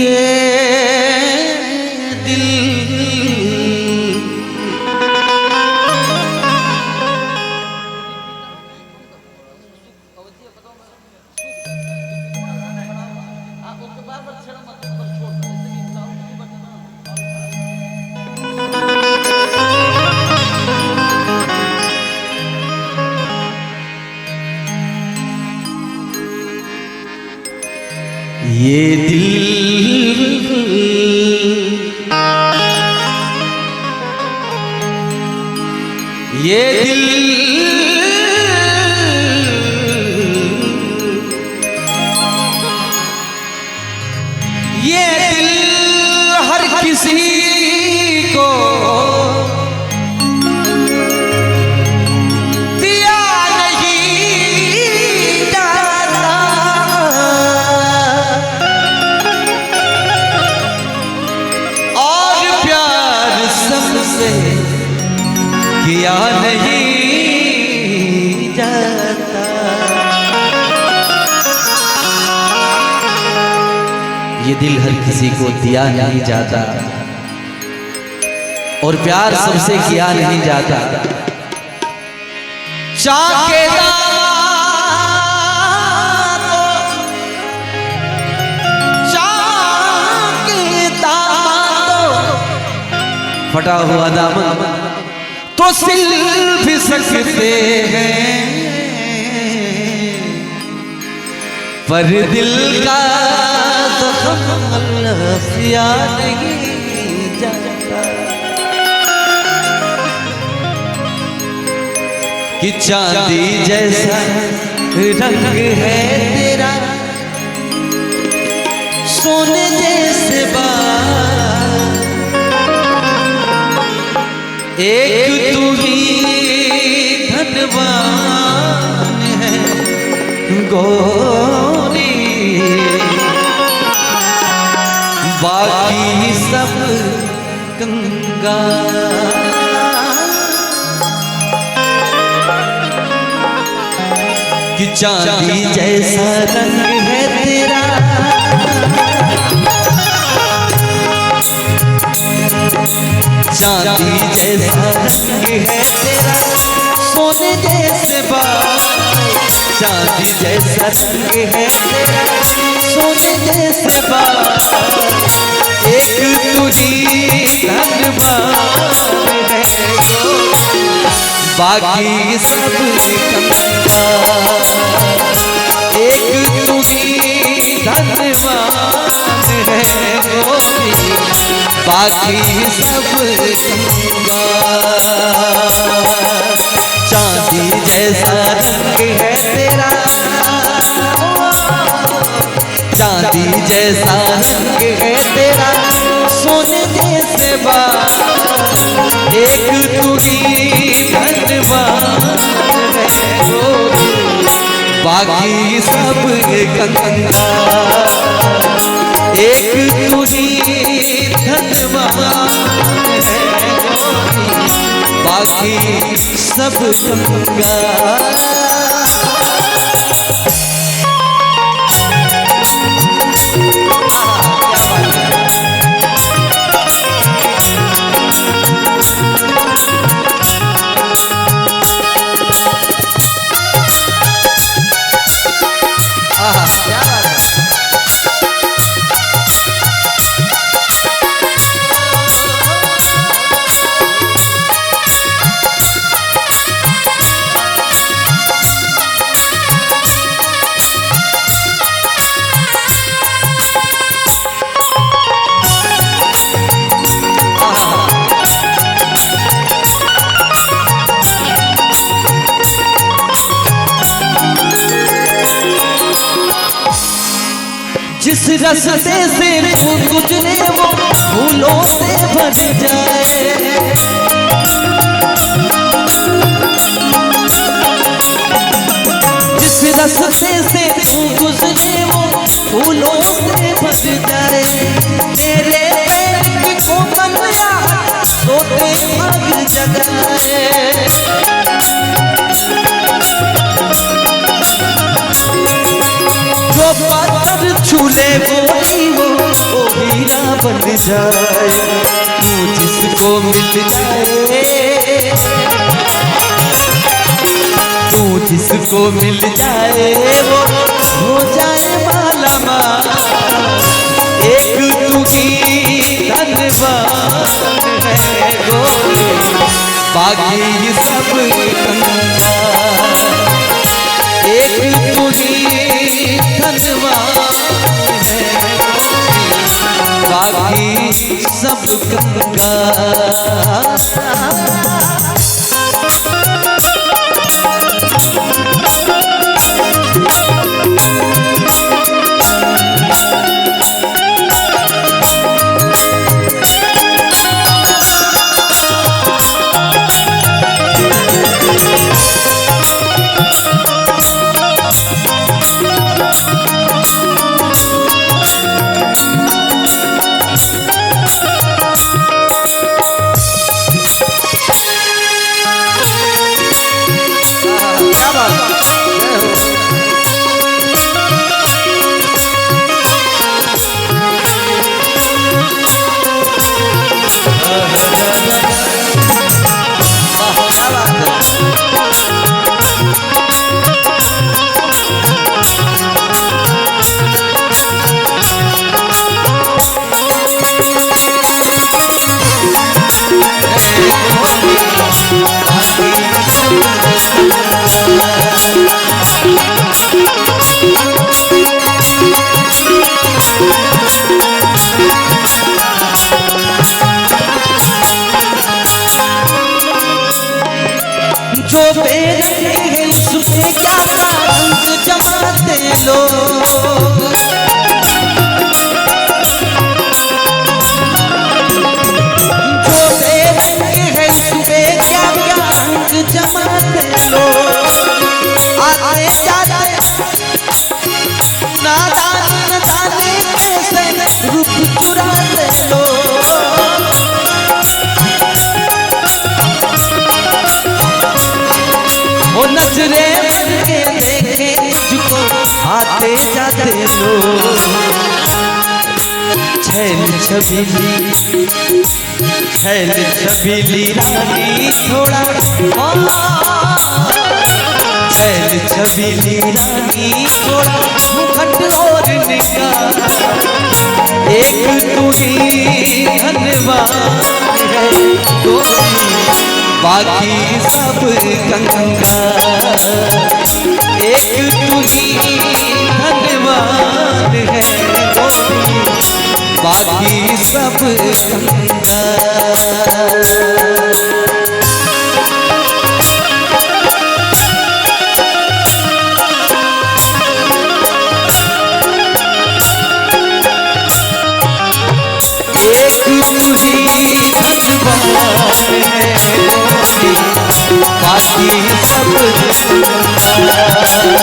ये दिल ये दिल ये दिल हर किसी को दिया नहीं जाता, और प्यार सबसे किया नहीं जाता। ये दिल हर किसी को दिया नहीं जाता, और प्यार सबसे किया नहीं जाता। चाके फटा हुआ दामन तो सिल भी सकते हैं, पर दिल का जख्म किया नहीं जाता। कि चांदी जैसा रंग है तेरा, सोने जैसे बाल, एक तू ही धनवान है गोरी, बाकी सब कंगाल। कि चांदी जैसा रंग है तेरा, चांदी जैसा रंग है तेरा, सोने जैसे बाल। चांदी जैसा रंग है तेरा, सोने जैसे बाल, एक तुझी धनवान है बाकी सब कंगाल। एक तुझी धनवान है गोरी, बाकी सब कंगाल। चांदी जैसा रंग है तेरा, चांदी जैसा रंग है तेरा, सोने जैसे बाल, एक तू ही धनवान है गोरी, बाकी सब कंगाल। एक तू ही धनवान है गोरी, बाकी सब कंगाल। जिस रास्ते से गुजरे वो फूलों से भर जाए, जिस रास्ते से गुजरे वो फूलों से भर जाए। तेरे पैर को कमया सोते मग जगाए, जो पत्थर छूले वो बन जाए, तू जिसको मिल जाए, तू जिसको मिल जाए वो हो जाए माला माल। एक तू ही धनवान है गोरी, बाकी सब कंगाल। एक तू ही धनवान है गोरी, बाकी सब कंगाल। जो बेरंग है उसमें क्या रंग जमाते लोग, जो बेरंग है उसमें क्या रंग जमाते लोग। आते जाते नादान न जाने कैसे रूप चुराते लोग। वो नजरे बन के देखे तुझको आते जाते लोग। छैल छबीली रानी थोड़ा, छैल छबीली रानी थोड़ा मुखट और निगाह। एक तू ही धनवान है गोरी, बाकी सब कंगाल। एक तू ही धनवान है गोरी, बाकी सब कंगाल। एक तू ही धनवान है गोरी, बाकी सब कंगाल।